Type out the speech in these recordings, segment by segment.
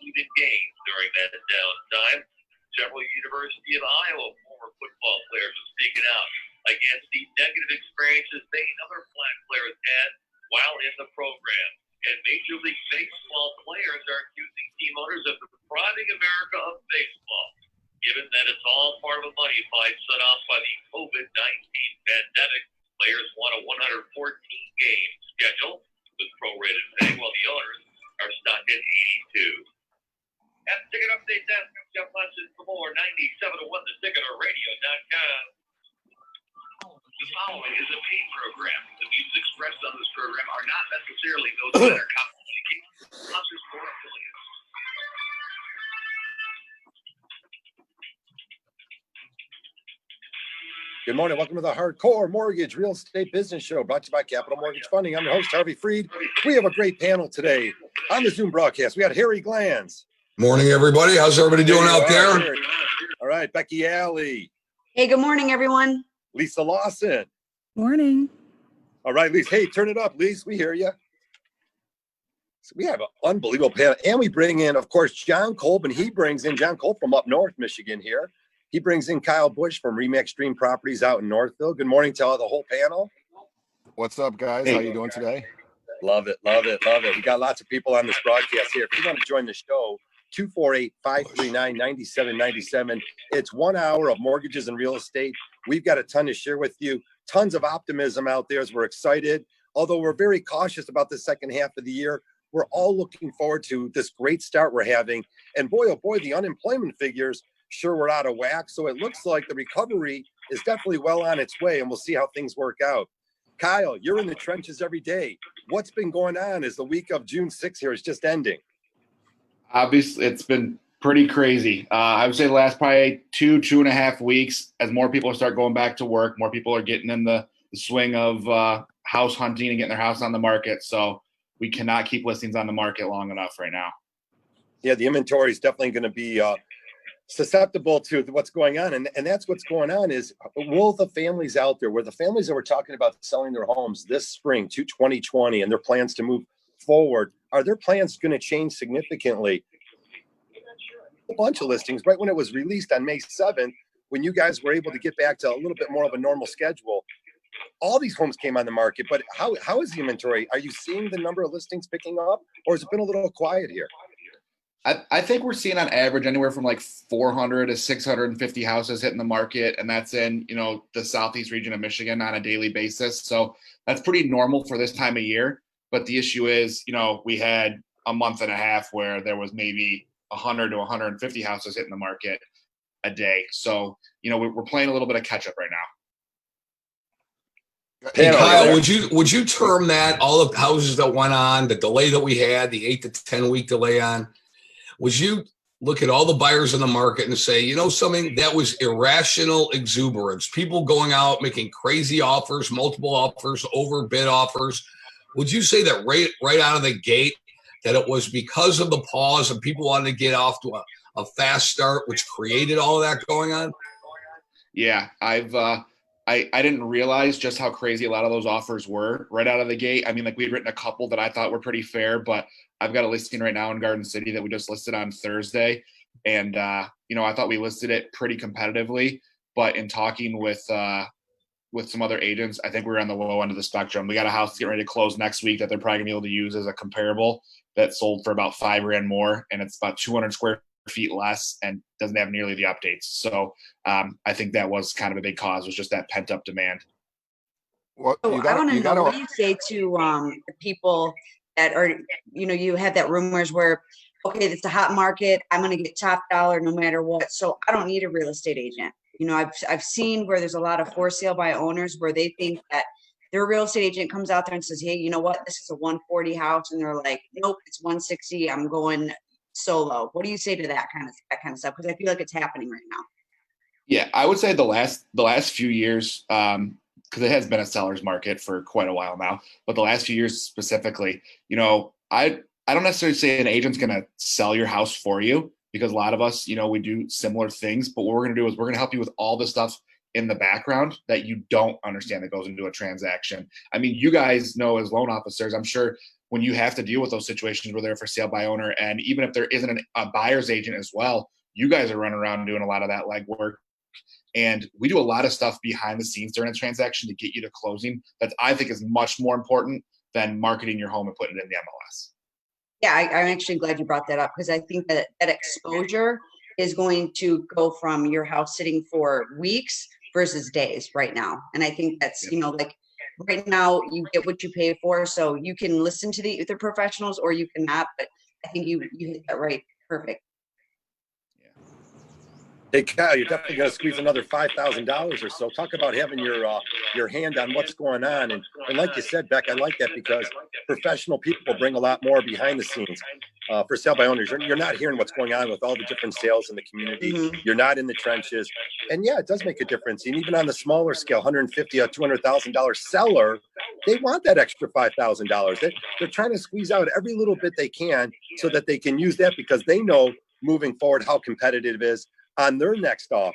even games during that downtime. Several University of Iowa former football players are speaking out against the negative experiences they and other black players had while in the program. And Major League Baseball players are accusing team owners of depriving America of baseball, given that it's all part of a money fight set off by the COVID-19 pandemic. Players want a 114-game schedule with prorated pay, while the owners are stuck at 82. Have the ticket update desk. Jeff Munson for more. 97 to 1 the ticket or radio.com. The following is a paid program. The views expressed on this program are not necessarily those of their company, sponsors, or affiliates. Good morning. Welcome to the Hardcore Mortgage Real Estate Business Show, brought to you by Capital Mortgage Funding. I'm your host, Harvey Freed. We have a great panel today on the Zoom broadcast. We got Harry Glanz. Morning, everybody. How's everybody doing out there? All right, Becky Alley. Hey, good morning, everyone. Lisa Lawson. Morning. All right, Lisa. Hey, turn it up, Lisa. We hear you. So we have an unbelievable panel. And we bring in, of course, John Kolb, and he brings in John Kolb from up north, Michigan here. He brings in Kyle Bush from Remax Dream Properties out in Northville. Good morning to the whole panel. What's up, guys? How you doing today? Love it, love it, love it. We got lots of people on this broadcast here. If you want to join the show, 248-539-9797. It's 1 hour of mortgages and real estate. We've got a ton to share with you. Tons of optimism out there as we're excited. Although we're very cautious about the second half of the year, we're all looking forward to this great start we're having. And boy, oh boy, the unemployment figures, sure, we're out of whack. So it looks like the recovery is definitely well on its way, and we'll see how things work out. Kyle, you're in the trenches every day. What's been going on as the week of June 6th here is just ending? Obviously, it's been pretty crazy. I would say the last probably 2.5 weeks, as more people start going back to work, more people are getting in the swing of house hunting and getting their house on the market. So we cannot keep listings on the market long enough right now. Yeah, the inventory is definitely going to be susceptible to what's going on. And that's what's going on is, will the families out there, where the families that were talking about selling their homes this spring to 2020 and their plans to move forward, are their plans going to change significantly? A bunch of listings right when it was released on May 7th, when you guys were able to get back to a little bit more of a normal schedule, all these homes came on the market. But how is the inventory? Are you seeing the number of listings picking up, or has it been a little quiet here? I think we're seeing on average anywhere from like 400 to 650 houses hitting the market, and that's in, the southeast region of Michigan on a daily basis. So that's pretty normal for this time of year. But the issue is, we had a month and a half where there was maybe 100 to 150 houses hitting the market a day. So, we're playing a little bit of catch up right now. Hey, Kyle, would you term that, all the houses that went on, the delay that we had, the 8 to 10 week delay on, would you look at all the buyers in the market and say, something that was irrational exuberance, people going out, making crazy offers, multiple offers, overbid offers? Would you say that right out of the gate that it was because of the pause and people wanted to get off to a fast start, which created all of that going on? Yeah, I didn't realize just how crazy a lot of those offers were right out of the gate. I mean, like, we'd written a couple that I thought were pretty fair, but I've got a listing right now in Garden City that we just listed on Thursday. And, I thought we listed it pretty competitively, but in talking with some other agents, I think we're on the low end of the spectrum. We got a house getting ready to close next week that they're probably gonna be able to use as a comparable that sold for about $5,000 more, and it's about 200 square feet less and doesn't have nearly the updates. So I think that was kind of a big cause, was just that pent up demand. Well, I want to know what you say to people that are, you have that rumors where, okay, it's a hot market, I'm going to get top dollar no matter what, so I don't need a real estate agent. I've seen where there's a lot of for sale by owners where they think that their real estate agent comes out there and says, hey, you know what, this is a 140 house, and they're like, nope, it's 160, I'm going solo. What do you say to that kind of stuff? Because I feel like it's happening right now. Yeah, I would say the last few years, because it has been a seller's market for quite a while now, but the last few years specifically, I don't necessarily say an agent's going to sell your house for you, because a lot of us, we do similar things, but what we're going to do is we're going to help you with all the stuff in the background that you don't understand that goes into a transaction. I mean, you guys know as loan officers, I'm sure when you have to deal with those situations where they're for sale by owner. And even if there isn't a buyer's agent as well, you guys are running around doing a lot of that legwork. And we do a lot of stuff behind the scenes during a transaction to get you to closing that I think is much more important than marketing your home and putting it in the MLS. Yeah, I'm actually glad you brought that up, because I think that exposure is going to go from your house sitting for weeks versus days right now. And I think that's, like right now you get what you pay for. So you can listen to the professionals or you cannot, but I think you hit that right. Perfect. Hey, Kyle, you're definitely going to squeeze another $5,000 or so. Talk about having your hand on what's going on. And like you said, Beck, I like that because professional people bring a lot more behind the scenes. For sale by owners, you're not hearing what's going on with all the different sales in the community. Mm-hmm. You're not in the trenches. And yeah, it does make a difference. And even on the smaller scale, $150,000 or $200,000 seller, they want that extra $5,000. They're trying to squeeze out every little bit they can so that they can use that, because they know moving forward how competitive it is on their next offer.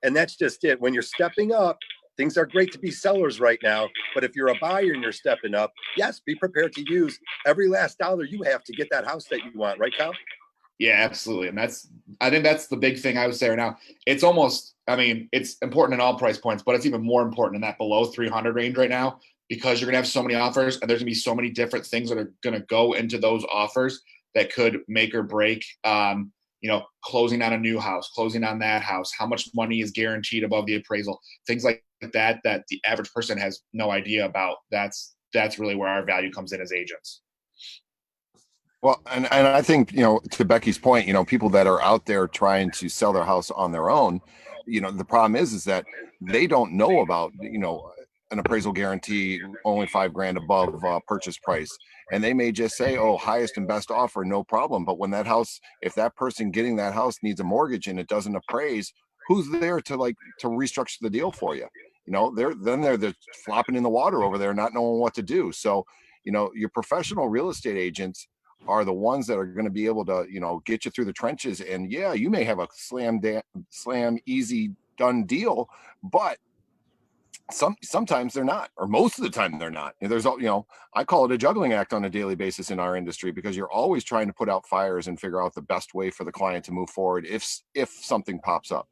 And that's just it. When you're stepping up, things are great to be sellers right now. But if you're a buyer and you're stepping up, yes, be prepared to use every last dollar you have to get that house that you want. Right, Kyle? Yeah, absolutely. And I think that's the big thing I would say right now. It's almost, it's important in all price points, but it's even more important in that below 300 range right now, because you're going to have so many offers and there's going to be so many different things that are going to go into those offers that could make or break, closing on a new house, closing on that house, how much money is guaranteed above the appraisal, things like that the average person has no idea about. That's really where our value comes in as agents. Well, and I think, to Becky's point, people that are out there trying to sell their house on their own, the problem is that they don't know about, an appraisal guarantee only $5,000 above purchase price. And they may just say, oh, highest and best offer, no problem. But when that house, if that person getting that house needs a mortgage and it doesn't appraise, who's there to restructure the deal for you? They're flopping in the water over there, not knowing what to do. So, your professional real estate agents are the ones that are going to be able to, get you through the trenches. And yeah, you may have a slam easy done deal, but sometimes they're not, or most of the time they're not. And there's, I call it a juggling act on a daily basis in our industry, because you're always trying to put out fires and figure out the best way for the client to move forward if something pops up.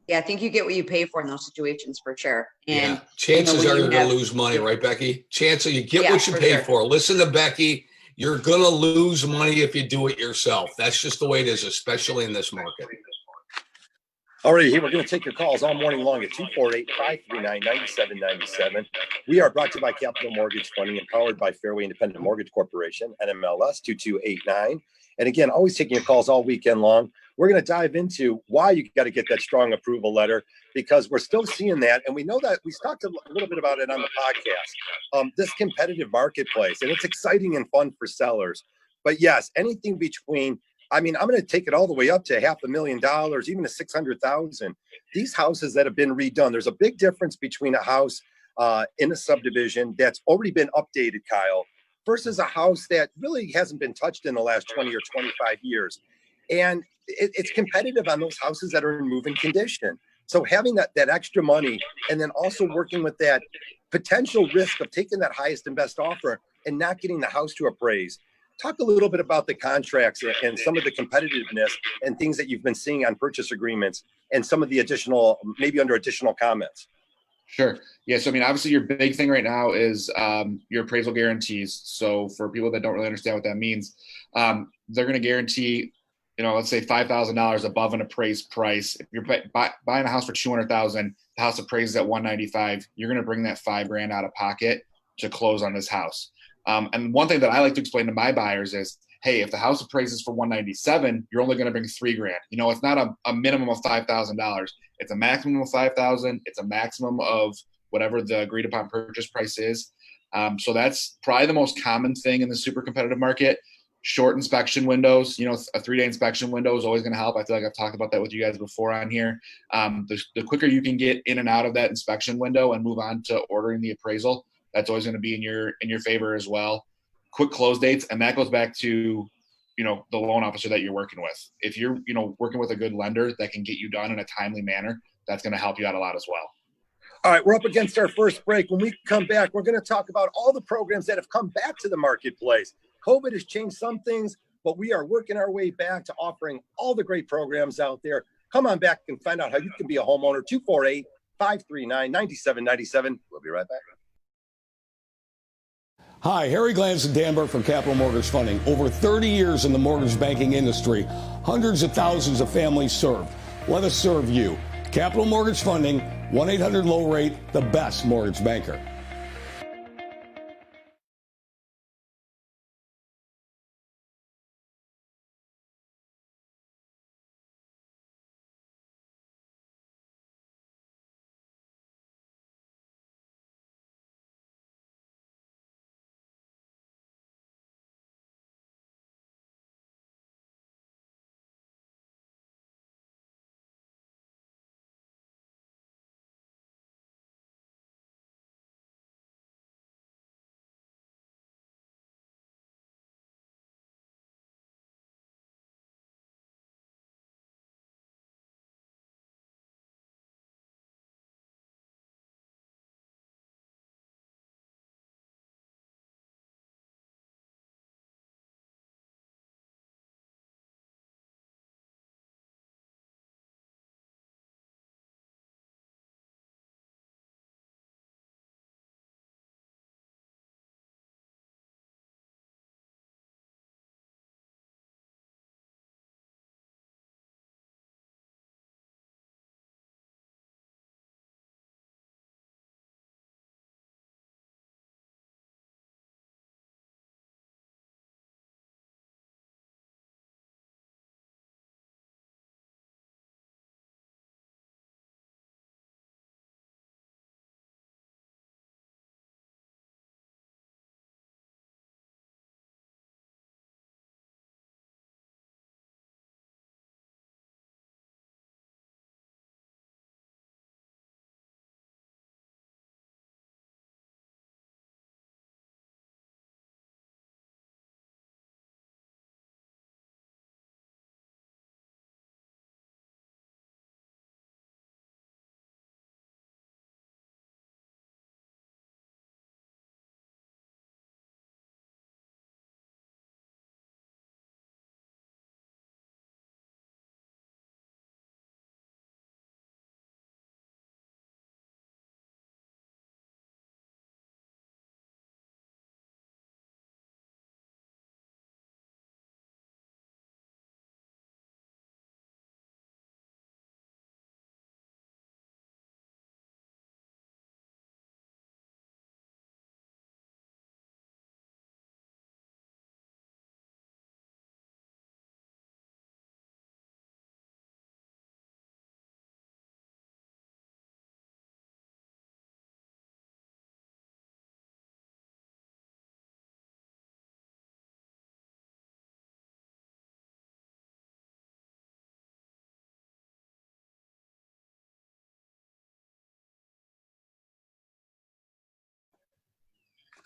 Yeah, I think you get what you pay for in those situations for sure. And chances are you're going to lose money, right, Becky? Chances you get what you pay for. Listen to Becky. You're going to lose money if you do it yourself. That's just the way it is, especially in this market. All right, here we're going to take your calls all morning long at 248-539-9797. We are brought to you by Capital Mortgage Funding and powered by Fairway Independent Mortgage Corporation, NMLS 2289. And again, always taking your calls all weekend long. We're going to dive into why you got to get that strong approval letter, because we're still seeing that. And we know that we talked a little bit about it on the podcast, this competitive marketplace, and it's exciting and fun for sellers. But yes, anything between, I'm going to take it all the way up to $500,000, even to $600,000. These houses that have been redone, there's a big difference between a house in a subdivision that's already been updated, Kyle, versus a house that really hasn't been touched in the last 20 or 25 years. And it's competitive on those houses that are in move-in condition. So having that extra money, and then also working with that potential risk of taking that highest and best offer and not getting the house to appraise. Talk a little bit about the contracts and some of the competitiveness and things that you've been seeing on purchase agreements and some of the additional, maybe under additional comments. Sure. Yeah. So, obviously your big thing right now is your appraisal guarantees. So for people that don't really understand what that means, they're going to guarantee, let's say $5,000 above an appraised price. If you're buying a house for $200,000, the house appraises at $195,000, you're going to bring that $5,000 out of pocket to close on this house. And one thing that I like to explain to my buyers is, hey, if the house appraises for $197,000, you're only going to bring $3,000. It's not a minimum of $5,000. It's a maximum of $5,000. It's a maximum of whatever the agreed upon purchase price is. So that's probably the most common thing in the super competitive market. Short inspection windows, a 3-day inspection window is always going to help. I feel like I've talked about that with you guys before on here. The quicker you can get in and out of that inspection window and move on to ordering the appraisal, that's always going to be in your favor as well. Quick close dates, and that goes back to, the loan officer that you're working with. If you're, working with a good lender that can get you done in a timely manner, that's going to help you out a lot as well. All right, we're up against our first break. When we come back, we're going to talk about all the programs that have come back to the marketplace. COVID has changed some things, but we are working our way back to offering all the great programs out there. Come on back and find out how you can be a homeowner. 248-539-9797. We'll be right back. Hi, Harry Glanz and Dan Burke from Capital Mortgage Funding. Over 30 years in the mortgage banking industry, hundreds of thousands of families served. Let us serve you. Capital Mortgage Funding, 1-800-LOW-RATE, the best mortgage banker.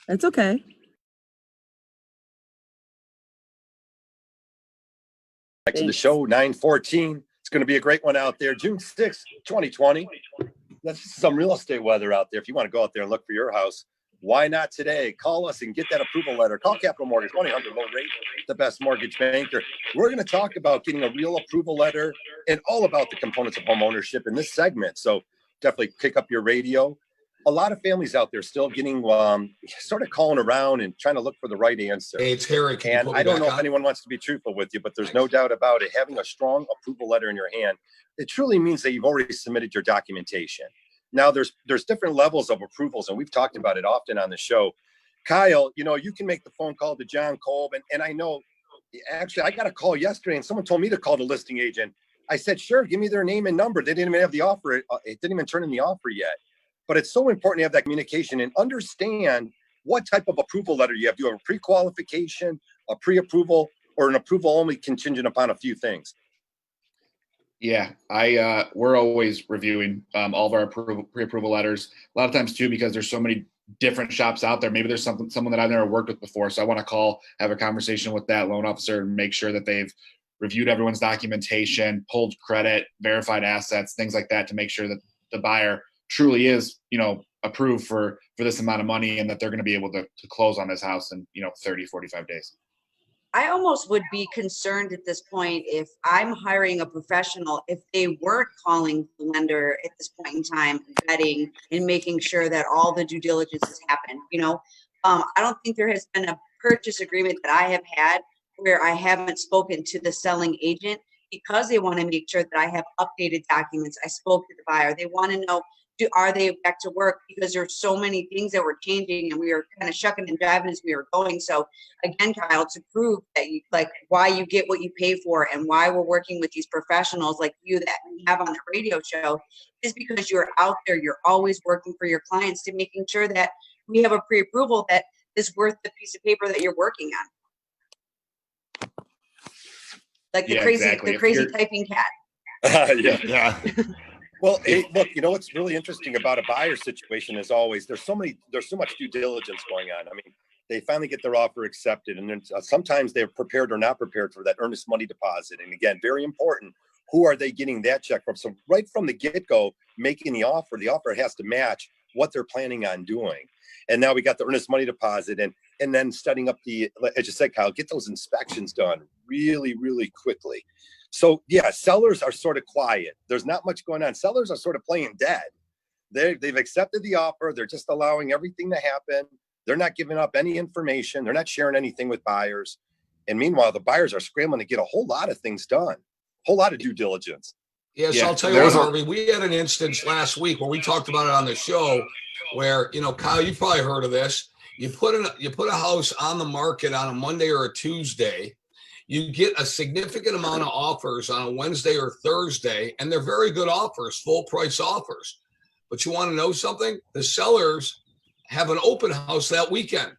It's okay. Back to the show, 9:14. It's going to be a great one out there. June 6th, 2020. That's some real estate weather out there. If you want to go out there and look for your house, why not today? Call us and get that approval letter. Call Capital Mortgage, 1-800-LOW-RATE, the best mortgage banker. We're going to talk about getting a real approval letter and all about the components of home ownership in this segment. So definitely pick up your radio. A lot of families out there still getting sort of calling around and trying to look for the right answer. Hey, it's Harry. And I don't know if anyone wants to be truthful with you, but there's no doubt about it. Having a strong approval letter in your hand, it truly means that you've already submitted your documentation. Now, there's different levels of approvals, and we've talked about it often on the show. Kyle, you can make the phone call to John Kolb, and I know, actually, I got a call yesterday, and someone told me to call the listing agent. I said, sure, give me their name and number. They didn't even have the offer. It didn't even turn in the offer yet. But it's so important to have that communication and understand what type of approval letter you have. Do you have a pre-qualification, a pre-approval, or an approval only contingent upon a few things? Yeah, we're always reviewing all of our pre-approval letters. A lot of times too, because there's so many different shops out there. Maybe there's someone that I've never worked with before. So I want to call, have a conversation with that loan officer and make sure that they've reviewed everyone's documentation, pulled credit, verified assets, things like that, to make sure that the buyer truly is, approved for this amount of money, and that they're going to be able to close on this house in 30, 45 days. I almost would be concerned at this point if I'm hiring a professional, if they weren't calling the lender at this point in time, vetting and making sure that all the due diligence has happened. I don't think there has been a purchase agreement that I have had where I haven't spoken to the selling agent, because they want to make sure that I have updated documents. I spoke to the buyer. They want to know, are they back to work? Because there's so many things that were changing, and we were kind of shucking and jiving as we were going. So again, Kyle, to prove that why you get what you pay for, and why we're working with these professionals like you that we have on the radio show, is because you're out there, you're always working for your clients to making sure that we have a pre-approval that is worth the piece of paper that you're working on. Like the crazy typing cat. Yeah. Well, hey, look, what's really interesting about a buyer situation is always there's so much due diligence going on. I mean, they finally get their offer accepted, and then sometimes they're prepared or not prepared for that earnest money deposit. And again, very important, who are they getting that check from? So right from the get-go, making the offer has to match what they're planning on doing. And now we got the earnest money deposit, and then setting up as you said, Kyle, get those inspections done really, really quickly. So yeah, sellers are sort of quiet. There's not much going on. Sellers are sort of playing dead. They've accepted the offer. They're just allowing everything to happen. They're not giving up any information. They're not sharing anything with buyers. And meanwhile, the buyers are scrambling to get a whole lot of things done, a whole lot of due diligence. Yes, yeah, I'll tell you what, Harvey, we had an instance last week where we talked about it on the show where, Kyle, you've probably heard of this. You put a house on the market on a Monday or a Tuesday. You get a significant amount of offers on a Wednesday or Thursday, and they're very good offers, full price offers. But you want to know something? The sellers have an open house that weekend.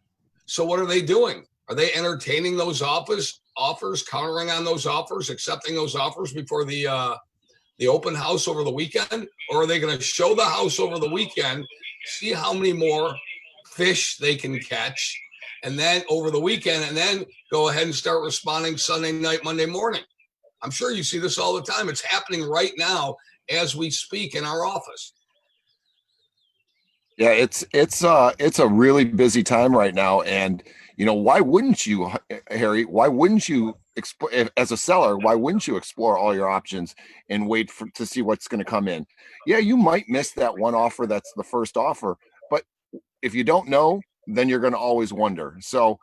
So what are they doing? Are they entertaining those offers, countering on those offers, accepting those offers before the open house over the weekend? Or are they going to show the house over the weekend, see how many more fish they can catch, and then over the weekend, and then go ahead and start responding Sunday night, Monday morning? I'm sure you see this all the time. It's happening right now as we speak in our office. Yeah, it's a really busy time right now, and why wouldn't you, Harry? Why wouldn't you as a seller? Why wouldn't you explore all your options and wait to see what's going to come in? Yeah, you might miss that one offer that's the first offer, but if you don't know, then you're going to always wonder. So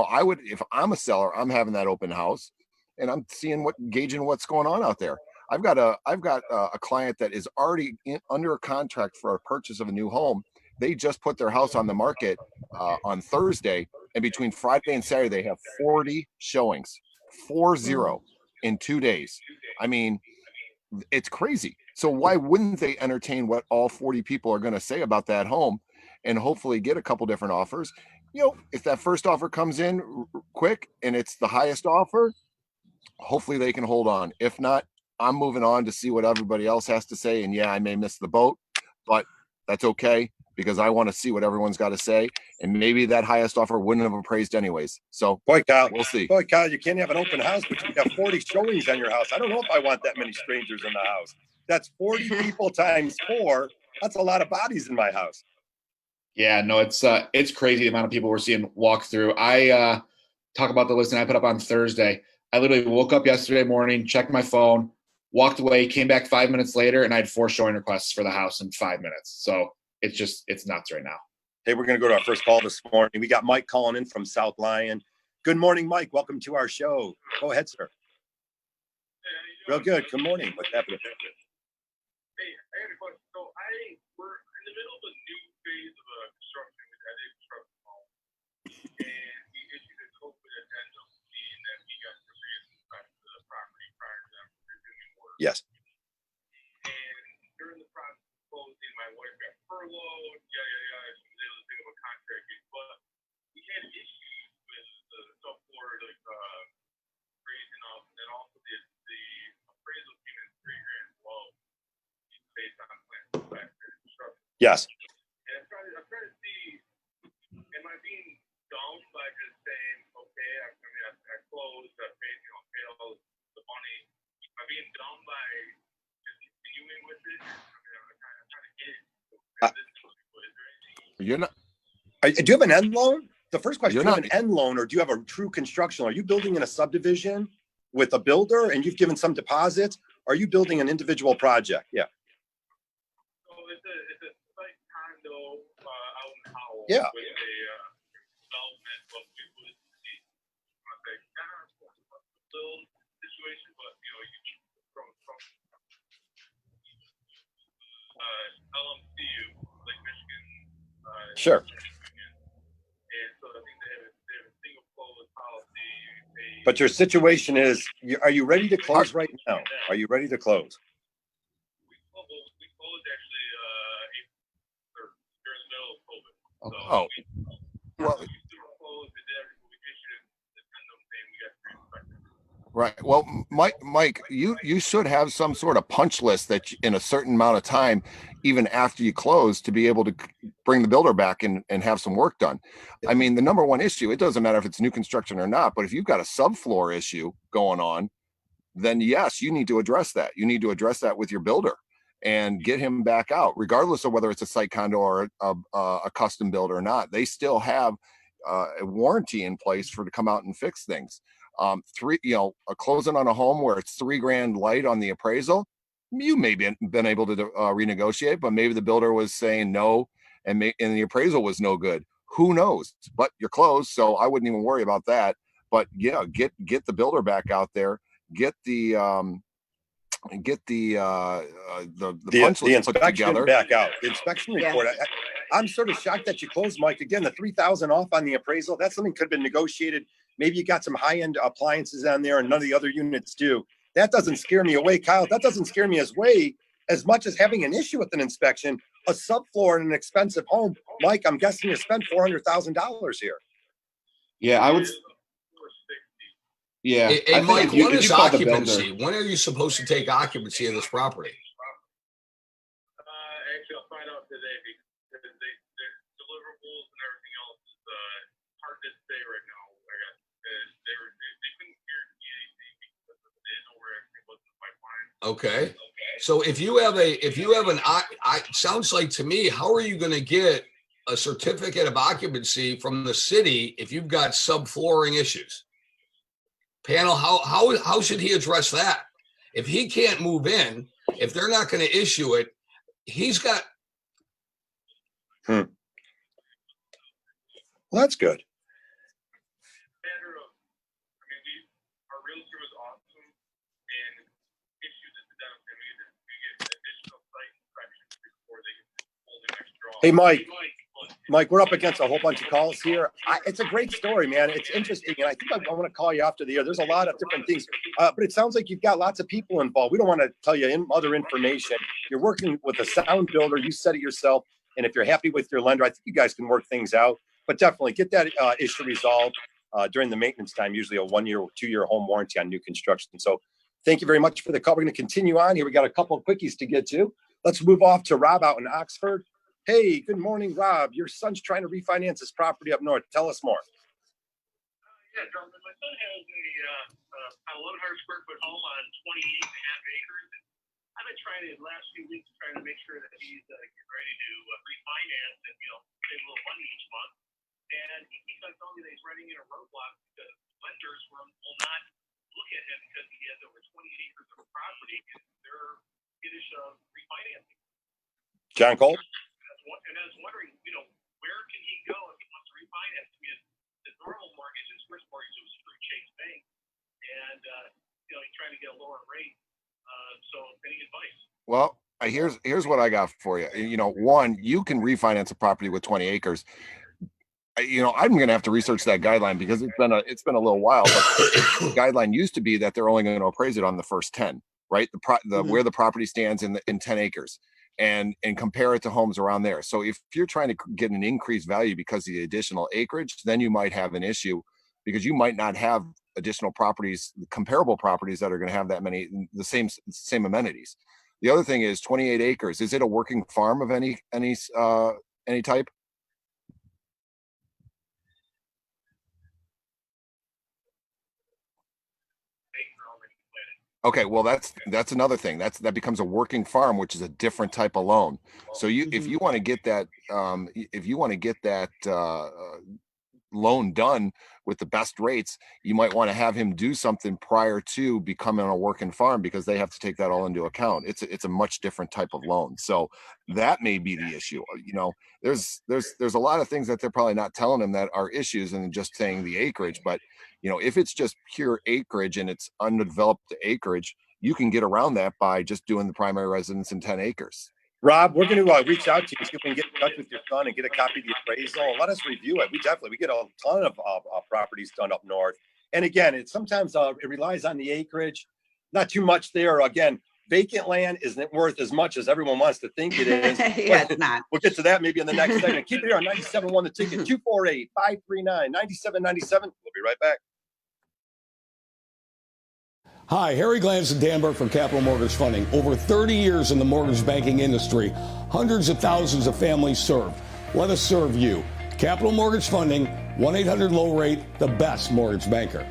I would, if I'm a seller, I'm having that open house, and I'm gauging what's going on out there. I've got a client that is already under a contract for a purchase of a new home. They just put their house on the market on Thursday, and between Friday and Saturday, they have 40 showings, 40 in 2 days. I mean, it's crazy. So why wouldn't they entertain what all 40 people are going to say about that home, and hopefully get a couple different offers? If that first offer comes in quick and it's the highest offer, hopefully they can hold on. If not, I'm moving on to see what everybody else has to say. And yeah, I may miss the boat, but that's okay, because I want to see what everyone's got to say. And maybe that highest offer wouldn't have appraised anyways. So boy, Kyle, we'll see. Boy, Kyle, you can't have an open house, but you got 40 showings on your house. I don't know if I want that many strangers in the house. That's 40 people times 4. That's a lot of bodies in my house. Yeah, no, it's crazy the amount of people we're seeing walk through. I talk about the listing I put up on Thursday. I literally woke up yesterday morning, checked my phone, walked away, came back 5 minutes later, and I had 4 showing requests for the house in 5 minutes. So it's nuts right now. Hey, we're going to go to our first call this morning. We got Mike calling in from South Lyon. Good morning, Mike. Welcome to our show. Go ahead, sir. Real good. Good morning. What's happening? Hey, I had a question. So we're in the middle of a new phase of construction. We had a construction home, and we issued a COVID addendum, meaning that we got to reinspect the property prior to them resuming work. Yes. And during the process of closing, my wife got furloughed. She was able to pick up a contract gig, but we had issues with the subfloor raising up, and then also the appraisal came in $3,000 low based on plans back to construction. Yes. And I'm trying to see, am I being dumb by just saying, okay, I closed, I paid all the money. Am I being dumb by just continuing with it? I'm trying to get it. You're not. Do you have an end loan? The first question: You're do you have not- an end loan, or do you have a true construction loan? Are you building in a subdivision with a builder, and you've given some deposits? Are you building an individual project? Yeah. So it's a site condo out in Howell. Yeah. With a development, what we would see, kind of build situation, but from LMCU, Lake Michigan. Sure. And so I think they have a single close policy. But your situation is: are you ready to close right now? Are you ready to close? We closed actually April 3rd, during the middle of COVID. So Oh. Well, we still closed the day we issued the addendum saying we got pre-inspected. right. Well, Mike, you should have some sort of punch list that in a certain amount of time, even after you close, to be able to bring the builder back and have some work done. I mean, the number one issue, it doesn't matter if it's new construction or not, but if you've got a subfloor issue going on, then yes, you need to address that. You need to address that with your builder and get him back out, regardless of whether it's a site condo or a custom build or not. They still have a warranty in place to come out and fix things. A closing on a home where it's $3,000 light on the appraisal, you may be been able to renegotiate, but maybe the builder was saying no, and the appraisal was no good. Who knows? But you're closed, so I wouldn't even worry about that. But yeah, get the builder back out there, get the punch list put inspection together. back out. The inspection report. I'm sort of shocked that you closed, Mike. Again, the 3,000 off on the appraisal. That's something could have been negotiated. Maybe you got some high-end appliances on there, and none of the other units do. That doesn't scare me away, Kyle. That doesn't scare me as much as having an issue with an inspection. A subfloor in an expensive home, Mike. I'm guessing you spent $400,000 here. Yeah, I would. Yeah. Hey, Mike, what is call the occupancy? builder- When are you supposed to take occupancy of this property? Actually, I'll find out today because their deliverables and everything else is hard to say right now. They couldn't guarantee anything because they didn't know where everything was in the pipeline. Okay. So if you have sounds like to me, how are you going to get a certificate of occupancy from the city if you've got subflooring issues? Panel, how should he address that? If he can't move in, if they're not going to issue it, he's got. Well, that's good. Our realtor was awesome and issued this addendum saying we get additional site inspections before they pull the next draw. Hey, Mike, we're up against a whole bunch of calls here. It's a great story, man. It's interesting, and I think I want to call you after the year. There's a lot of different things, but it sounds like you've got lots of people involved. We don't want to tell you other information. You're working with a sound builder. You said it yourself, and if you're happy with your lender, I think you guys can work things out. But definitely get that issue resolved during the maintenance time, usually a 1-year or 2-year home warranty on new construction. So thank you very much for the call. We're going to continue on here. We got a couple of quickies to get to. Let's move off to Rob out in Oxford. Hey, good morning, Rob. Your son's trying to refinance his property up north. Tell us more. Yeah, Jonathan, my son has a 1,100 square foot home on 28 and a half acres. And I've been trying the last few weeks trying to make sure that he's getting ready to refinance and save a little money each month. And he keeps on telling me that he's running in a roadblock because lenders will not look at him because he has over 20 acres of property and they're skittish of refinancing. John Kolb? And I was wondering, where can he go if he wants to refinance? I mean, the normal mortgage, his first mortgage was through Chase Bank, and he's trying to get a lower rate. So, any advice? Well, here's what I got for you. One, you can refinance a property with 20 acres. I'm going to have to research that guideline because it's been a little while. But the guideline used to be that they're only going to appraise it on the first 10, right? Where the property stands in 10 acres. And compare it to homes around there. So if you're trying to get an increased value because of the additional acreage, then you might have an issue because you might not have additional properties, comparable properties that are going to have that many, the same amenities. The other thing is 28 acres. Is it a working farm of any type? Okay, well that's another thing. That becomes a working farm, which is a different type of loan. So if you want to get that loan done with the best rates, you might want to have him do something prior to becoming a working farm, because they have to take that all into account. It's a much different type of loan. So that may be the issue. There's a lot of things that they're probably not telling him that are issues, and just saying the acreage. But if it's just pure acreage and it's undeveloped acreage, you can get around that by just doing the primary residence in 10 acres. Rob, we're going to reach out to you, see if we can get in touch with your son and get a copy of the appraisal, and let us review it. We get a ton of properties done up north. And again, it relies on the acreage, not too much there. Again, vacant land isn't worth as much as everyone wants to think it is. Yeah, it's not. We'll get to that maybe in the next segment. Keep it here on 97.1 The Ticket, 248-539-9797. We'll be right back. Hi, Harry Glanz and Danberg from Capital Mortgage Funding. Over 30 years in the mortgage banking industry, hundreds of thousands of families served. Let us serve you. Capital Mortgage Funding, 1-800-LOW-RATE, the best mortgage banker.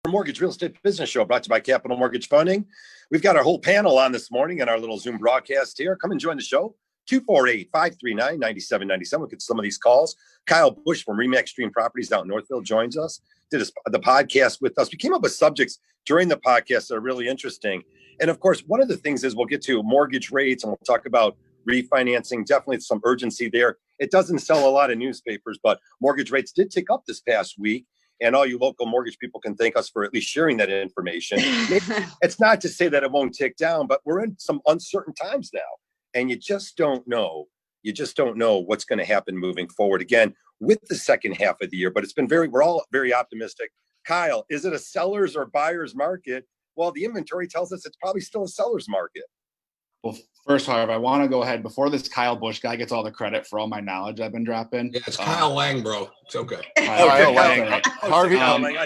Mortgage Real Estate Business Show, brought to you by Capital Mortgage Funding. We've got our whole panel on this morning in our little Zoom broadcast here. Come and join the show. 248-539-9797. We'll get some of these calls. Kyle Bush from Remax Stream Properties out in Northville joins us, did the podcast with us. We came up with subjects during the podcast that are really interesting. And of course, one of the things is we'll get to mortgage rates and we'll talk about refinancing. Definitely some urgency there. It doesn't sell a lot of newspapers, but mortgage rates did tick up this past week. And all you local mortgage people can thank us for at least sharing that information. It's not to say that it won't tick down, but we're in some uncertain times now. And you just don't know. You just don't know what's going to happen moving forward. Again, with the second half of the year, but we're all very optimistic. Kyle, is it a seller's or buyer's market? Well, the inventory tells us it's probably still a seller's market. Well, first, however, I want to go ahead before this Kyle Busch guy gets all the credit for all my knowledge I've been dropping. Yeah, it's Kyle Lang, bro. It's okay. Kyle Lang. Harvey. Yeah,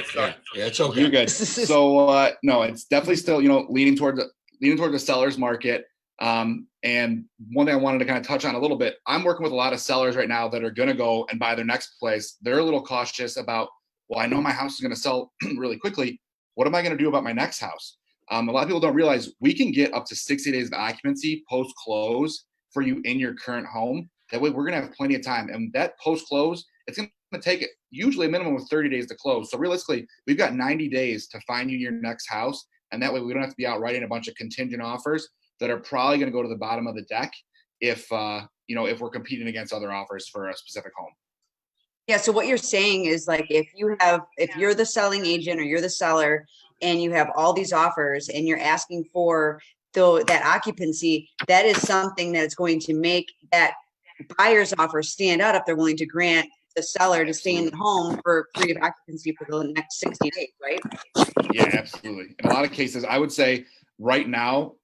it's okay. You're good. So no, it's definitely still, leaning toward the seller's market. And one thing I wanted to kind of touch on a little bit, I'm working with a lot of sellers right now that are going to go and buy their next place. They're a little cautious about, well, I know my house is going to sell really quickly. What am I going to do about my next house? A lot of people don't realize we can get up to 60 days of occupancy post-close for you in your current home. That way we're going to have plenty of time. And that post-close, it's going to take usually a minimum of 30 days to close. So realistically, we've got 90 days to find you your next house. And that way we don't have to be out writing a bunch of contingent offers that are probably going to go to the bottom of the deck if we're competing against other offers for a specific home. Yeah. So what you're saying is, like, if you're the selling agent or you're the seller and you have all these offers and you're asking for that occupancy, that is something that is going to make that buyer's offer stand out if they're willing to grant the seller to stay in the home for free of occupancy for the next 60 days, right? Yeah, absolutely. In a lot of cases, I would say right now,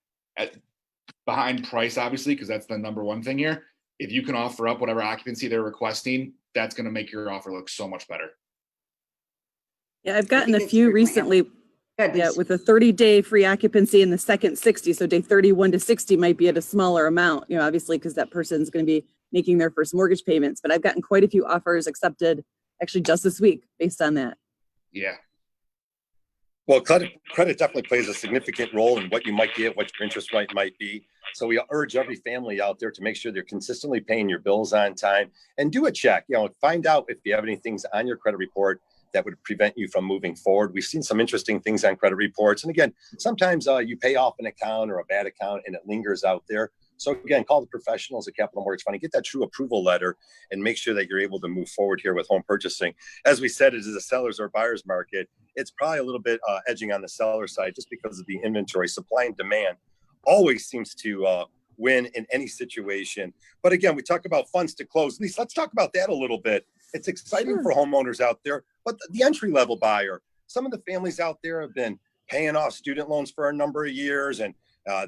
behind price, obviously, because that's the number one thing here, if you can offer up whatever occupancy they're requesting, that's going to make your offer look so much better. Yeah, I've gotten a few recently. Yeah, with a 30-day free occupancy in the second 60. So day 31 to 60 might be at a smaller amount, obviously, because that person's going to be making their first mortgage payments. But I've gotten quite a few offers accepted actually just this week based on that. Yeah. Well, credit definitely plays a significant role in what you might get, what your interest rate might be. So we urge every family out there to make sure they're consistently paying your bills on time and do a check. Find out if you have any things on your credit report that would prevent you from moving forward. We've seen some interesting things on credit reports. And again, sometimes you pay off an account or a bad account and it lingers out there. So again, call the professionals at Capital Mortgage Funding, get that true approval letter and make sure that you're able to move forward here with home purchasing. As we said, it is a seller's or buyer's market. It's probably a little bit edging on the seller side just because of the inventory. Supply and demand always seems to win in any situation. But again, we talk about funds to close. Lisa, let's talk about that a little bit. It's exciting for homeowners out there, but the entry-level buyer, some of the families out there have been paying off student loans for a number of years, and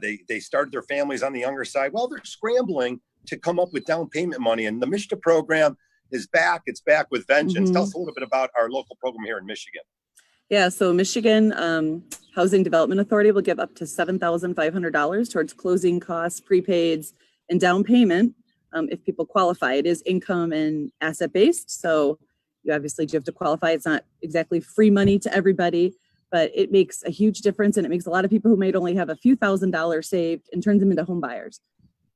they started their families on the younger side. Well, they're scrambling to come up with down payment money, and the MSHDA program is back. It's back with vengeance. Tell us a little bit about our local program here in Michigan. Yeah, so Michigan Housing Development Authority will give up to $7,500 towards closing costs, prepaids, and down payment if people qualify. It is income and asset based, so you obviously do have to qualify. It's not exactly free money to everybody, but it makes a huge difference, and it makes a lot of people who might only have a few $1,000s saved and turns them into home buyers.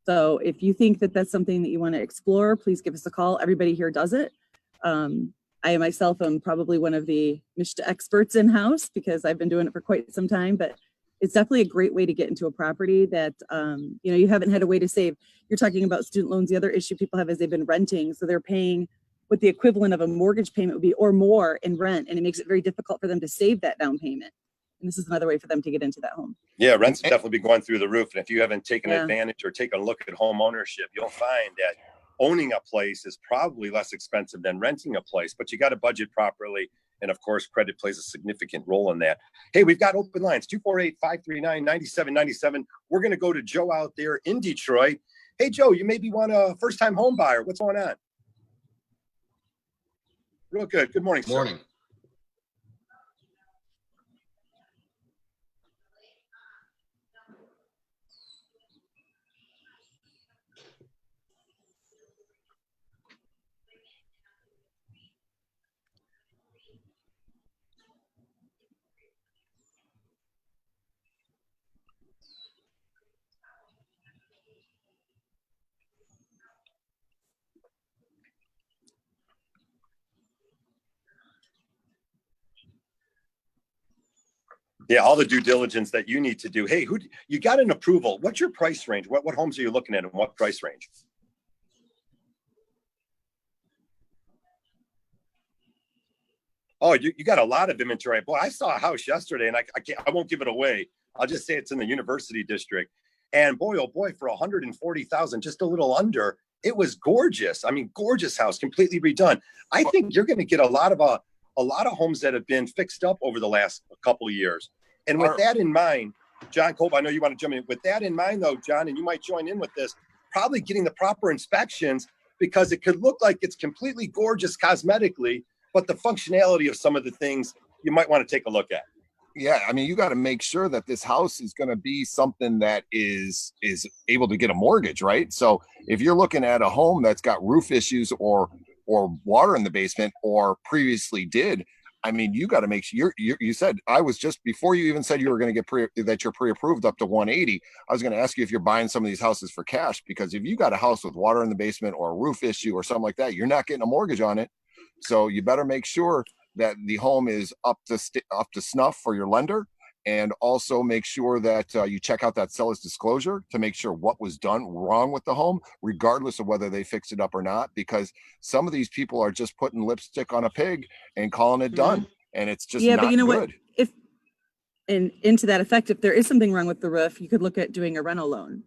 So if you think that that's something that you want to explore, please give us a call. Everybody here does it. I myself am probably one of the MSHDA experts in-house because I've been doing it for quite some time, but it's definitely a great way to get into a property that, you haven't had a way to save. You're talking about student loans. The other issue people have is they've been renting. So they're paying what the equivalent of a mortgage payment would be or more in rent. And it makes it very difficult for them to save that down payment. And this is another way for them to get into that home. Yeah, rents have definitely been going through the roof. And if you haven't taken advantage or taken a look at home ownership, you'll find that owning a place is probably less expensive than renting a place, but you got to budget properly. And of course, credit plays a significant role in that. Hey, we've got open lines, 248-539-9797. We're going to go to Joe out there in Detroit. Hey, Joe, you maybe want a first-time home buyer. What's going on? Real good. Good morning, sir. Morning. Yeah, all the due diligence that you need to do. Hey, you got an approval? What's your price range? What homes are you looking at and what price range? Oh, you got a lot of inventory. Boy, I saw a house yesterday, and I won't give it away. I'll just say it's in the University District. And boy, oh boy, for $140,000, just a little under, It was gorgeous. I mean, gorgeous house, completely redone. I think you're going to get a lot of homes that have been fixed up over the last couple of years. And with that in mind, John Kolb, I know you want to jump in. With that in mind, though, John, and you might join in with this, probably getting the proper inspections, because it could look like it's completely gorgeous cosmetically, but the functionality of some of the things you might want to take a look at. Yeah, I mean, you got to make sure that this house is going to be something that is able to get a mortgage, right? So if you're looking at a home that's got roof issues or water in the basement or previously did, I mean, you got to make sure you said, I was just, before you even said you were going to get that you're pre-approved up to 180, I was going to ask you if you're buying some of these houses for cash, because if you got a house with water in the basement or a roof issue or something like that, you're not getting a mortgage on it. So you better make sure that the home is up to snuff for your lender, and also make sure that you check out that seller's disclosure to make sure what was done wrong with the home, regardless of whether they fixed it up or not, because some of these people are just putting lipstick on a pig and calling it done. And it's just not but you know good. What? And to that effect, if there is something wrong with the roof, you could look at doing a rental loan.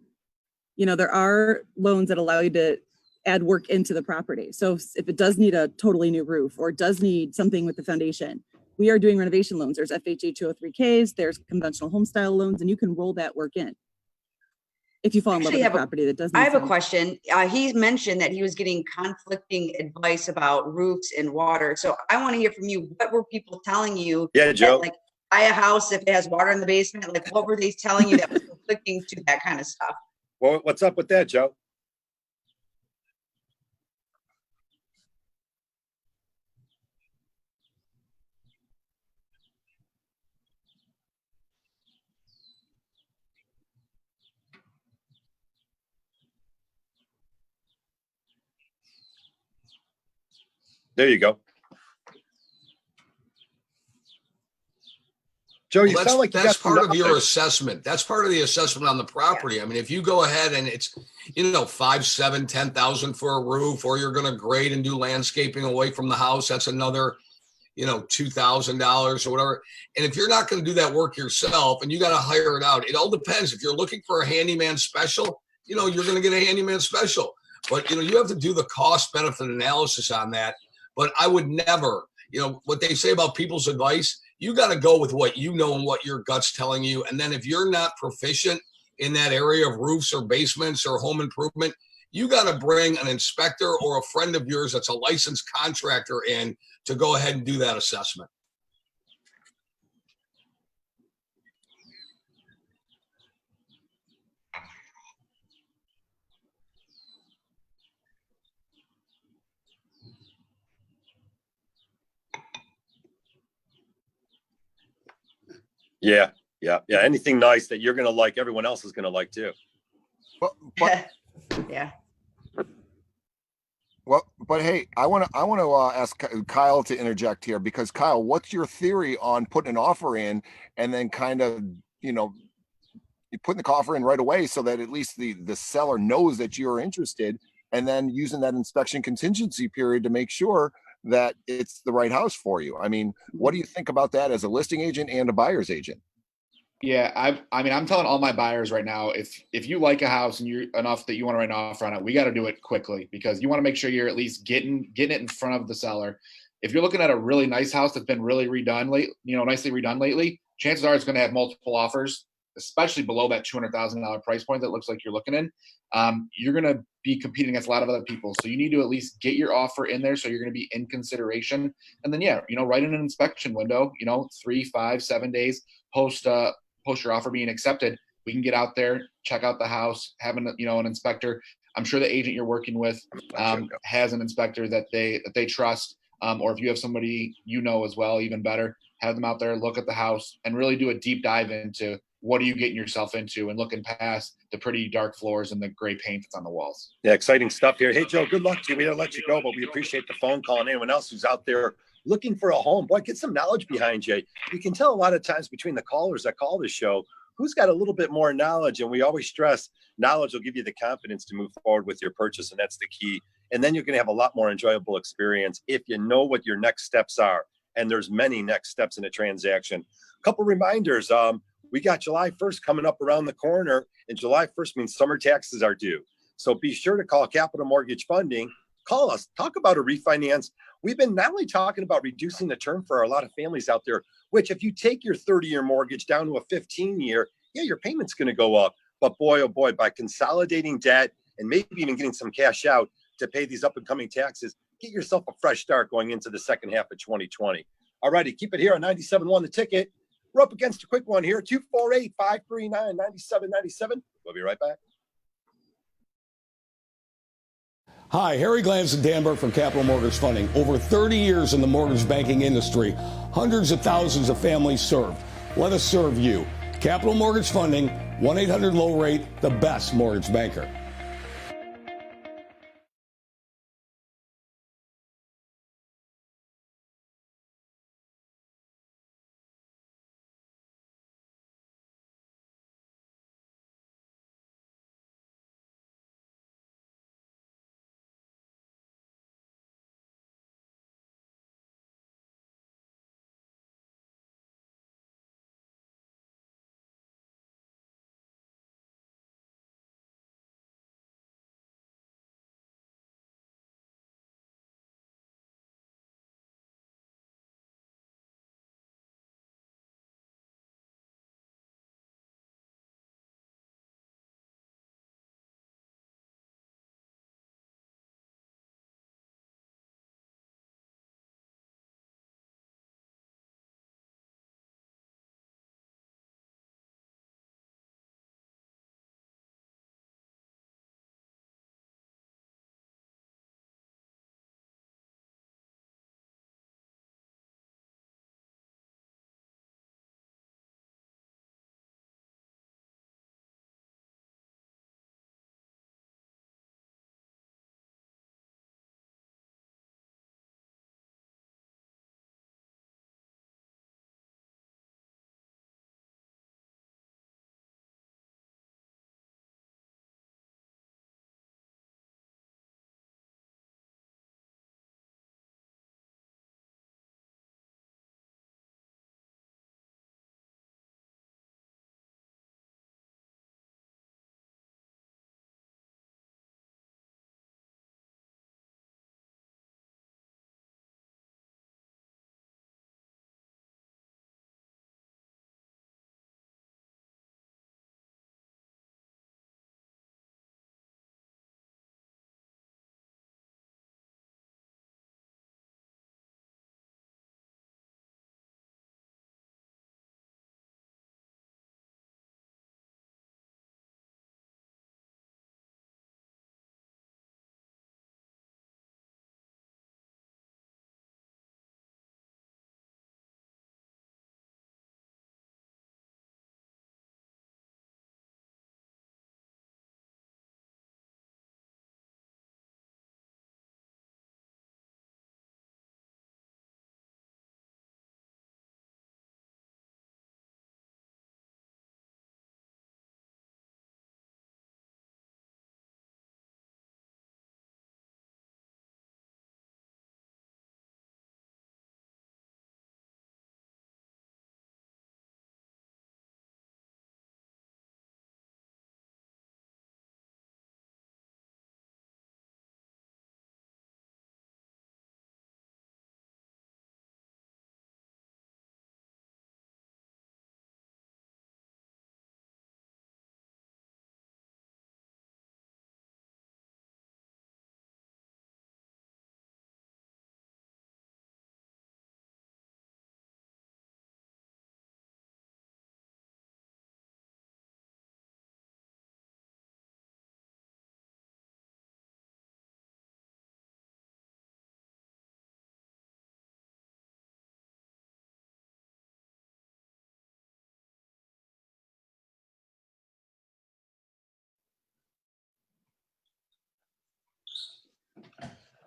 You know, there are loans that allow you to add work into the property. So if it does need a totally new roof or does need something with the foundation, we are doing renovation loans. There's FHA 203Ks, there's conventional home style loans, and you can roll that work in if you fall in love with a property that doesn't. I have a question. He mentioned that he was getting conflicting advice about roofs and water. So I want to hear from you. What were people telling you? Yeah, Joe. Like, buy a house if it has water in the basement. Like, what were they telling you that was conflicting to that kind of stuff? Well, what's up with that, Joe? There you go. Joe, you sound like that's part of your assessment. That's part of the assessment on the property. Yeah. I mean, if you go ahead and it's, $5,000, $7,000, $10,000 for a roof, or you're going to grade and do landscaping away from the house, that's another, $2,000 or whatever. And if you're not going to do that work yourself and you got to hire it out, it all depends. If you're looking for a handyman special, you're going to get a handyman special. But, you have to do the cost benefit analysis on that. But I would never, what they say about people's advice, you got to go with what you know and what your gut's telling you. And then if you're not proficient in that area of roofs or basements or home improvement, you got to bring an inspector or a friend of yours that's a licensed contractor in to go ahead and do that assessment. Yeah. Anything nice that you're going to like, everyone else is going to like too. But yeah. Well, but hey, I want to ask Kyle to interject here, because Kyle, what's your theory on putting an offer in and then kind of, you putting the offer in right away so that at least the seller knows that you're interested, and then using that inspection contingency period to make sure that it's the right house for you? I mean, what do you think about that as a listing agent and a buyer's agent? Yeah, I'm telling all my buyers right now, if you like a house and you're enough that you want to write an offer on it, we got to do it quickly, because you want to make sure you're at least getting it in front of the seller. If you're looking at a really nice house that's been really redone nicely redone lately, chances are it's going to have multiple offers, especially below that $200,000 price point that looks like you're looking in. You're going to be competing against a lot of other people. So you need to at least get your offer in there, so you're going to be in consideration. And then, write in an inspection window, 3, 5, 7 days post your offer being accepted. We can get out there, check out the house, have an inspector. I'm sure the agent you're working with has an inspector that they trust. Or if you have somebody as well, even better, have them out there, look at the house, and really do a deep dive into what are you getting yourself into, and looking past the pretty dark floors and the gray paint that's on the walls. Yeah, exciting stuff here. Hey, Joe, good luck to you. We don't let you go, but we appreciate the phone call, and anyone else who's out there looking for a home. Boy, get some knowledge behind you. You can tell a lot of times between the callers that call this show who's got a little bit more knowledge, and we always stress knowledge will give you the confidence to move forward with your purchase, and that's the key. And then you're going to have a lot more enjoyable experience if you know what your next steps are, and there's many next steps in a transaction. A couple reminders. We got July 1st coming up around the corner, and July 1st means summer taxes are due. So be sure to call Capital Mortgage Funding. Call us, talk about a refinance. We've been not only talking about reducing the term for a lot of families out there, which if you take your 30-year mortgage down to a 15-year, yeah, your payment's going to go up. But boy, oh boy, by consolidating debt and maybe even getting some cash out to pay these up and coming taxes, get yourself a fresh start going into the second half of 2020. All righty, keep it here on 97.1 The Ticket. We're up against a quick one here, 248-539-9797. We'll be right back. Hi, Harry Glanz and Dan Burke from Capital Mortgage Funding. Over 30 years in the mortgage banking industry, hundreds of thousands of families served. Let us serve you. Capital Mortgage Funding, 1-800-LOW-RATE, the best mortgage banker.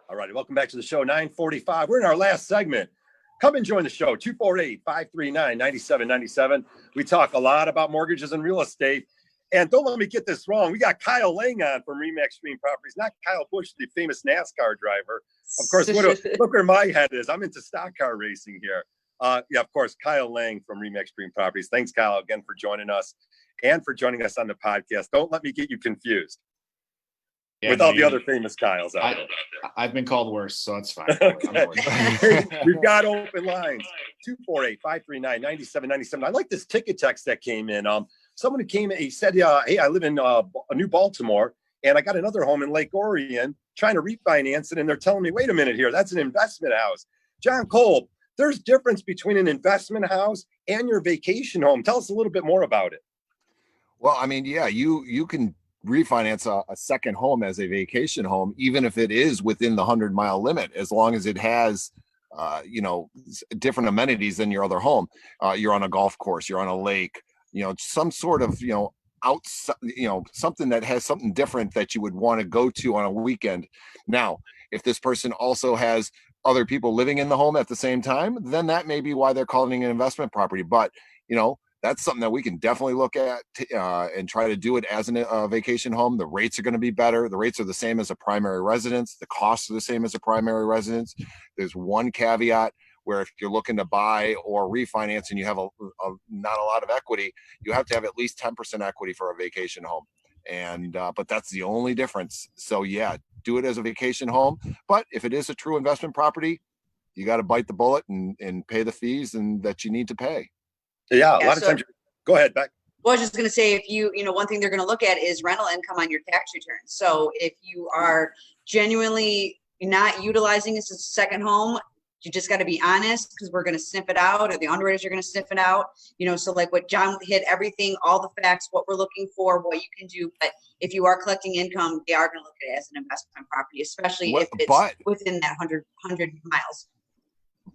All righty, welcome back to the show, 9:45. We're in our last segment. Come and join the show, 248-539-9797. We talk a lot about mortgages and real estate. And don't let me get this wrong. We got Kyle Lang on from RE/MAX Stream Properties, not Kyle Busch, the famous NASCAR driver. Of course, look where my head is. I'm into stock car racing here. Yeah, of course, Kyle Lang from RE/MAX Stream Properties. Thanks, Kyle, again for joining us and for joining us on the podcast. Don't let me get you confused. with all the other famous Kyles out there. I've been called worse, so it's fine. Okay. We've got open lines, 248-539-9797. I like this ticket text that came in. Someone who came in, he said, hey, I live in New Baltimore, and I got another home in Lake Orion, trying to refinance it, and they're telling me, wait a minute here, that's an investment house. John Kolb, there's difference between an investment house and your vacation home. Tell us a little bit more about it. Well, I mean, yeah, you can refinance a second home as a vacation home, even if it is within the 100-mile limit, as long as it has, different amenities than your other home. You're on a golf course, you're on a lake, some sort of, outside, something that has something different that you would want to go to on a weekend. Now, if this person also has other people living in the home at the same time, then that may be why they're calling it an investment property. But, that's something that we can definitely look at and try to do it as a vacation home. The rates are going to be better. The rates are the same as a primary residence. The costs are the same as a primary residence. There's one caveat where if you're looking to buy or refinance and you have not a lot of equity, you have to have at least 10% equity for a vacation home. And but that's the only difference. So yeah, do it as a vacation home. But if it is a true investment property, you got to bite the bullet and pay the fees and that you need to pay. Yeah, a lot of times. Go ahead, Beck. Well, I was just going to say, if one thing they're going to look at is rental income on your tax return. So if you are genuinely not utilizing this as a second home, you just got to be honest, because we're going to sniff it out, or the underwriters are going to sniff it out. So like what John hit, everything, all the facts, what we're looking for, what you can do. But if you are collecting income, they are going to look at it as an investment property, especially if it's within that 100 miles.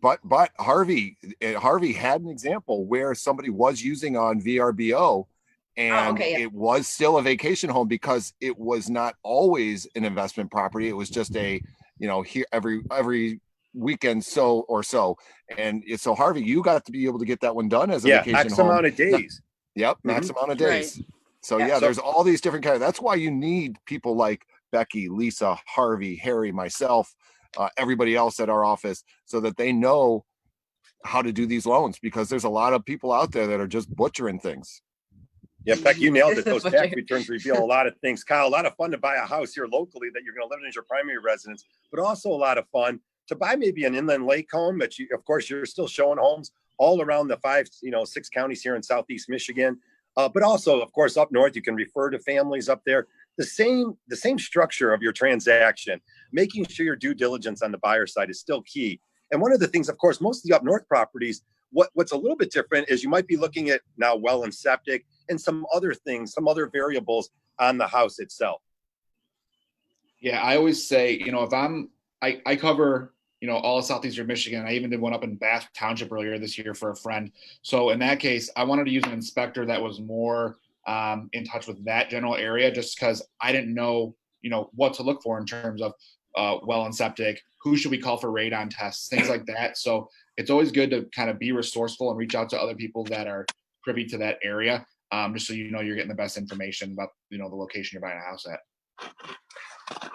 But Harvey had an example where somebody was using on VRBO and it was still a vacation home because it was not always an investment property. It was just a, here every weekend so. And so Harvey, you got to be able to get that one done as a vacation max home. Amount of days. Yep. Max amount of days. Right. So there's all these different kinds. That's why you need people like Becky, Lisa, Harvey, Harry, myself, everybody else at our office, so that they know how to do these loans, because there's a lot of people out there that are just butchering things. Yeah, Beck, you nailed it. Those tax returns reveal a lot of things. Kyle, a lot of fun to buy a house here locally that you're going to live in as your primary residence, but also a lot of fun to buy maybe an inland lake home that you, of course, you're still showing homes all around the 6 counties here in Southeast Michigan. But also, of course, up north, you can refer to families up there. The same structure of your transaction, making sure your due diligence on the buyer side is still key. And one of the things, of course, most of the up north properties, what's a little bit different is you might be looking at now well and septic and some other things, some other variables on the house itself. Yeah, I always say, if I cover, all of Southeastern Michigan. I even did one up in Bath Township earlier this year for a friend. So in that case, I wanted to use an inspector that was more in touch with that general area, just because I didn't know, what to look for in terms of well and septic, who should we call for radon tests, things like that. So it's always good to kind of be resourceful and reach out to other people that are privy to that area, just so you're getting the best information about, the location you're buying a house at.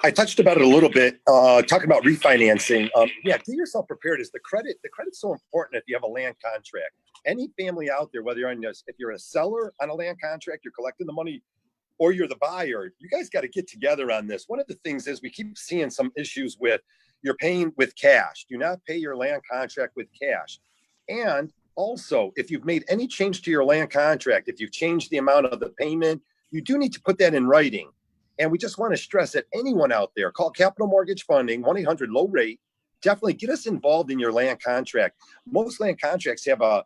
I touched about it a little bit, talking about refinancing. Get yourself prepared. Is the credit's so important if you have a land contract. Any family out there, whether if you're a seller on a land contract, you're collecting the money, or you're the buyer, you guys got to get together on this. One of the things is we keep seeing some issues with you're paying with cash. Do not pay your land contract with cash. And also, if you've made any change to your land contract, if you've changed the amount of the payment, you do need to put that in writing. And we just want to stress that anyone out there, call Capital Mortgage Funding, 1-800-LOW-RATE. Definitely get us involved in your land contract. Most land contracts have a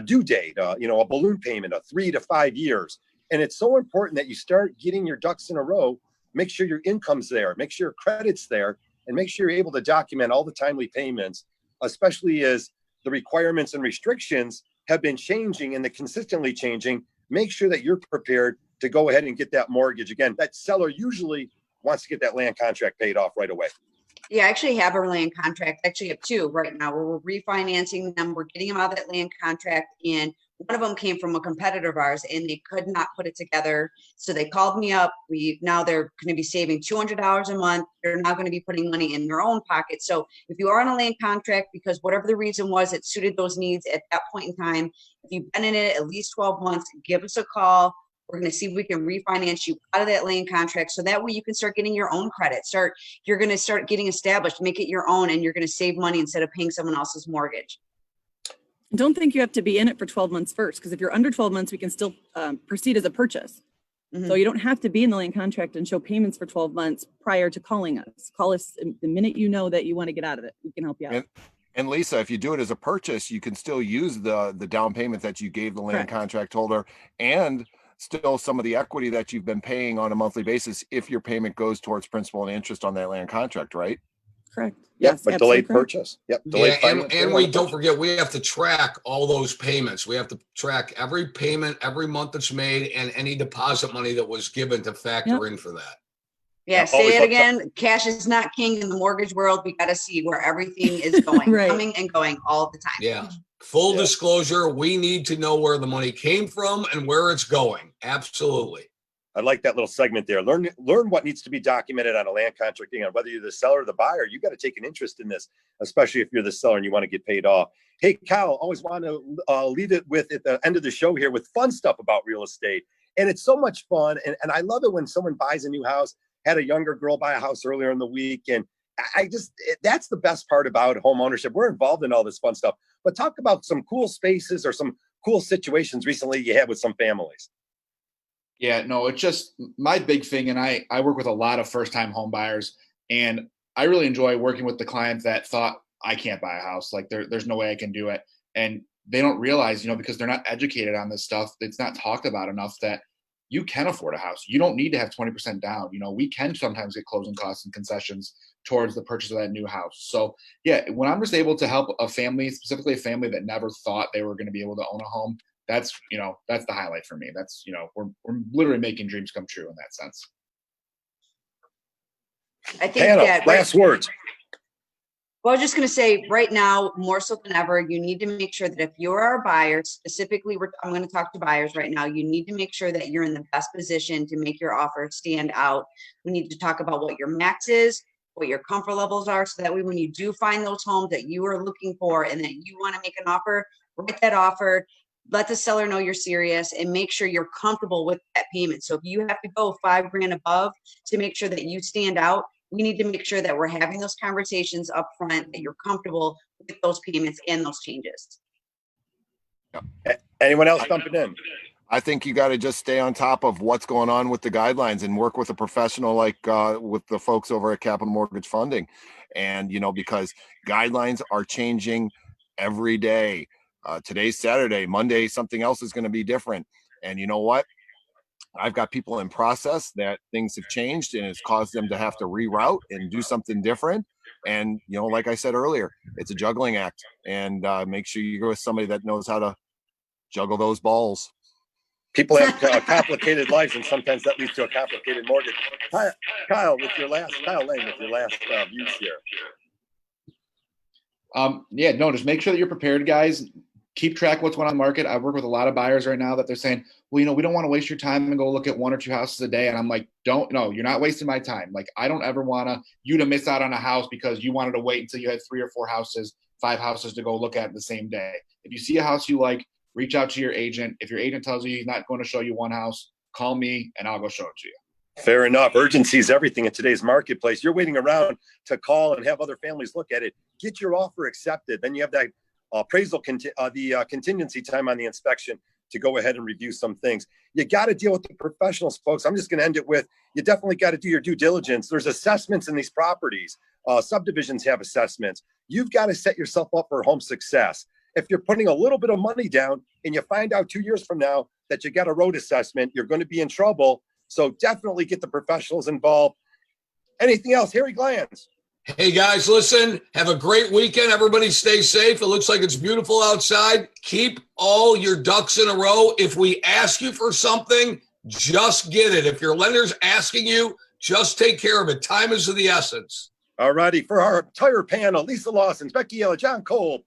due date, a balloon payment of 3 to 5 years. And it's so important that you start getting your ducks in a row. Make sure your income's there, make sure your credit's there, and make sure you're able to document all the timely payments, especially as the requirements and restrictions have been changing and they're consistently changing. Make sure that you're prepared to go ahead and get that mortgage. Again, that seller usually wants to get that land contract paid off right away. Yeah, I actually have a land contract. Actually have 2 right now where we're refinancing them. We're getting them out of that land contract. And one of them came from a competitor of ours and they could not put it together. So they called me up. Now they're going to be saving $200 a month. They're now going to be putting money in their own pocket. So if you are on a land contract, because whatever the reason was, it suited those needs at that point in time, if you've been in it at least 12 months, give us a call. We're going to see if we can refinance you out of that land contract. So that way you can start getting your own credit. You're going to start getting established, make it your own, and you're going to save money instead of paying someone else's mortgage. Don't think you have to be in it for 12 months first, because if you're under 12 months, we can still proceed as a purchase. So you don't have to be in the land contract and show payments for 12 months prior to calling us. Call us the minute you know that you want to get out of it. We can help you out. And Lisa, if you do it as a purchase, you can still use the down payment that you gave the land contract holder and still some of the equity that you've been paying on a monthly basis if your payment goes towards principal and interest on that land contract, right? Correct. Yes, but delayed purchase. Yep. Delayed and we don't forget, we have to track all those payments. We have to track every payment, every month that's made, and any deposit money that was given to factor in for that. Yeah, say it again. Cash is not king in the mortgage world. We got to see where everything is going, coming and going all the time. Yeah. Full disclosure, we need to know where the money came from and where it's going. Absolutely. I like that little segment there. Learn what needs to be documented on a land contract. And whether you're the seller or the buyer, you got to take an interest in this, especially if you're the seller and you want to get paid off. Hey, Kyle, always want to leave it with at the end of the show here with fun stuff about real estate. And it's so much fun. And I love it when someone buys a new house. Had a younger girl buy a house earlier in the week. And that's the best part about home ownership. We're involved in all this fun stuff. But talk about some cool spaces or some cool situations recently you had with some families. Yeah, no, it's just my big thing. And I work with a lot of first-time home buyers, and I really enjoy working with the clients that thought, I can't buy a house. Like there's no way I can do it. And they don't realize, because they're not educated on this stuff. It's not talked about enough that you can afford a house. You don't need to have 20% down. We can sometimes get closing costs and concessions towards the purchase of that new house. So yeah, when I'm just able to help a family, specifically a family that never thought they were going to be able to own a home, that's the highlight for me. That's, we're literally making dreams come true in that sense. I think Hannah, last words. Well, I was just going to say right now, more so than ever, you need to make sure that if you're a buyer, specifically, I'm going to talk to buyers right now. You need to make sure that you're in the best position to make your offer stand out. We need to talk about what your max is, what your comfort levels are. So that way, when you do find those homes that you are looking for and that you want to make an offer, write that offer. Let the seller know you're serious and make sure you're comfortable with that payment. So if you have to go $5,000 above to make sure that you stand out, we need to make sure that we're having those conversations up front, that you're comfortable with those payments and those changes. Anyone else jumping in? I think you got to just stay on top of what's going on with the guidelines and work with a professional like with the folks over at Capital Mortgage Funding. And, because guidelines are changing every day. Today's Saturday, Monday, something else is going to be different. And you know what? I've got people in process that things have changed and it's caused them to have to reroute and do something different. And, like I said earlier, it's a juggling act, and make sure you go with somebody that knows how to juggle those balls. People have complicated lives, and sometimes that leads to a complicated mortgage. Kyle Lane, with your last views here. Just make sure that you're prepared, guys. Keep track of what's going on in the market. I work with a lot of buyers right now that they're saying, well, we don't want to waste your time and go look at 1 or 2 houses a day. And I'm like, you're not wasting my time. Like, I don't ever want you to miss out on a house because you wanted to wait until you had 3 or 4 houses, 5 houses to go look at the same day. If you see a house you like, reach out to your agent. If your agent tells you he's not going to show you one house, call me and I'll go show it to you. Fair enough. Urgency is everything in today's marketplace. You're waiting around to call and have other families look at it. Get your offer accepted. Then you have that appraisal, contingency time on the inspection to go ahead and review some things. You got to deal with the professionals, folks. I'm just going to end it with, you definitely got to do your due diligence. There's assessments in these properties. Subdivisions have assessments. You've got to set yourself up for home success. If you're putting a little bit of money down and you find out 2 years from now that you got a road assessment, you're going to be in trouble. So definitely get the professionals involved. Anything else? Harry Glanz. Hey guys, listen, have a great weekend. Everybody stay safe. It looks like it's beautiful outside. Keep all your ducks in a row. If we ask you for something, just get it. If your lender's asking you, just take care of it. Time is of the essence. All righty. For our entire panel, Lisa Lawson, Becky Yella, John Kolb,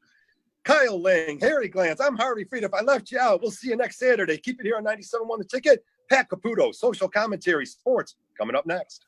Kyle Lang, Harry Glanz, I'm Harvey Freed. If I left you out, we'll see you next Saturday. Keep it here on 97.1 The Ticket. Pat Caputo, social commentary, sports, coming up next.